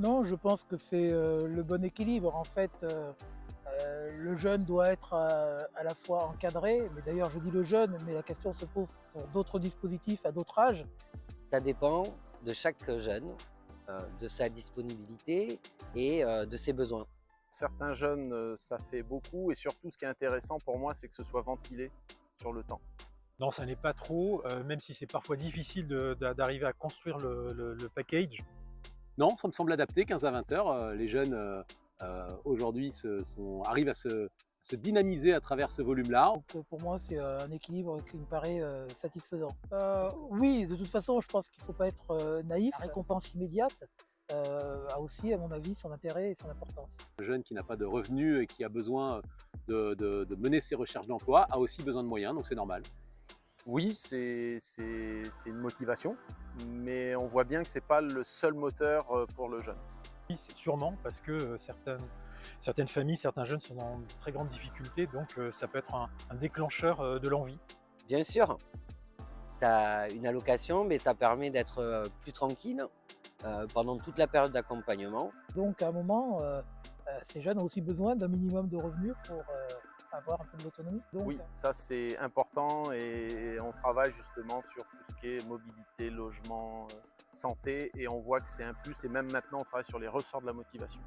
Non, je pense que c'est le bon équilibre. En fait, le jeune doit être à la fois encadré, mais d'ailleurs je dis le jeune, mais la question se pose pour d'autres dispositifs à d'autres âges. Ça dépend de chaque jeune, de sa disponibilité et de ses besoins. Certains jeunes, ça fait beaucoup et surtout ce qui est intéressant pour moi, c'est que ce soit ventilé sur le temps. Non, ça n'est pas trop, même si c'est parfois difficile d'arriver à construire le package. Non, ça me semble adapté, 15 à 20 heures. Les jeunes aujourd'hui arrivent à se dynamiser à travers ce volume-là. Donc pour moi, c'est un équilibre qui me paraît satisfaisant. Oui, de toute façon, je pense qu'il ne faut pas être naïf. La récompense immédiate a aussi, à mon avis, son intérêt et son importance. Un jeune qui n'a pas de revenus et qui a besoin de mener ses recherches d'emploi a aussi besoin de moyens, donc c'est normal. Oui, c'est une motivation, mais on voit bien que ce n'est pas le seul moteur pour le jeune. Oui, c'est sûrement parce que certaines familles, certains jeunes sont dans de très grandes difficultés, donc ça peut être un déclencheur de l'envie. Bien sûr, tu as une allocation, mais ça permet d'être plus tranquille pendant toute la période d'accompagnement. Donc à un moment, ces jeunes ont aussi besoin d'un minimum de revenus pour avoir un peu de l'autonomie. Donc, Oui, ça c'est important et on travaille justement sur tout ce qui est mobilité, logement, santé et on voit que c'est un plus et même maintenant on travaille sur les ressorts de la motivation.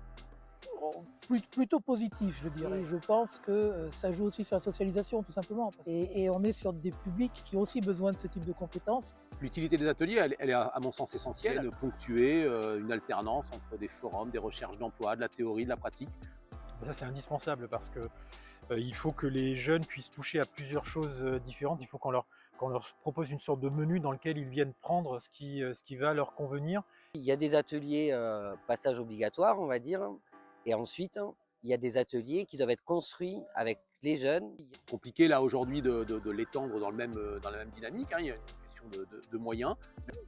plutôt positif, je dirais. Je pense que ça joue aussi sur la socialisation, tout simplement. Et on est sur des publics qui ont aussi besoin de ce type de compétences. L'utilité des ateliers, elle est à mon sens essentielle, de ponctuer une alternance entre des forums, des recherches d'emploi, de la théorie, de la pratique. Ça, c'est indispensable parce que il faut que les jeunes puissent toucher à plusieurs choses différentes. Il faut qu'on leur propose une sorte de menu dans lequel ils viennent prendre ce qui va leur convenir. Il y a des ateliers passage obligatoire, on va dire, et ensuite, il y a des ateliers qui doivent être construits avec les jeunes. Compliqué là aujourd'hui de l'étendre dans la même dynamique, hein. Il y a une question de moyens.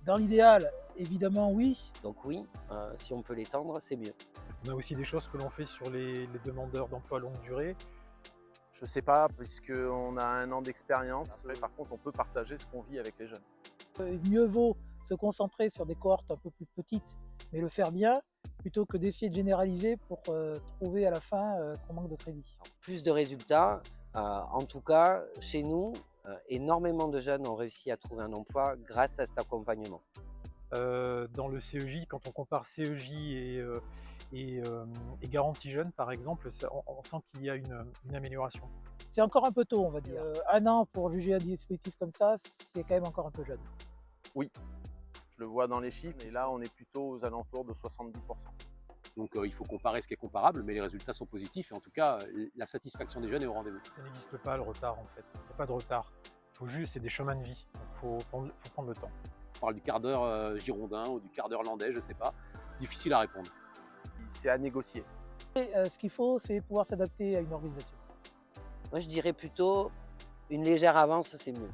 Dans l'idéal, évidemment, oui. Donc oui, si on peut l'étendre, c'est mieux. On a aussi des choses que l'on fait sur les demandeurs d'emploi longue durée. Je ne sais pas, puisqu'on a 1 an d'expérience. Par contre, on peut partager ce qu'on vit avec les jeunes. Mieux vaut se concentrer sur des cohortes un peu plus petites, mais le faire bien, plutôt que d'essayer de généraliser pour trouver à la fin qu'on manque de crédit. Plus de résultats, en tout cas, chez nous, énormément de jeunes ont réussi à trouver un emploi grâce à cet accompagnement. Dans le CEJ, quand on compare CEJ et garantie jeune, par exemple, on sent qu'il y a une amélioration. C'est encore un peu tôt, on va dire. 1 an pour juger un dispositif comme ça, c'est quand même encore un peu jeune. Oui, je le vois dans les chiffres et là on est plutôt aux alentours de 70%. Donc il faut comparer ce qui est comparable, mais les résultats sont positifs et en tout cas, la satisfaction des jeunes est au rendez-vous. Ça n'existe pas le retard en fait. Il n'y a pas de retard. Faut juste, c'est des chemins de vie. Donc faut prendre le temps. On parle du quart d'heure girondin ou du quart d'heure landais, je ne sais pas. Difficile à répondre. C'est à négocier. Et, ce qu'il faut, c'est pouvoir s'adapter à une organisation. Moi, je dirais plutôt une légère avance, c'est mieux.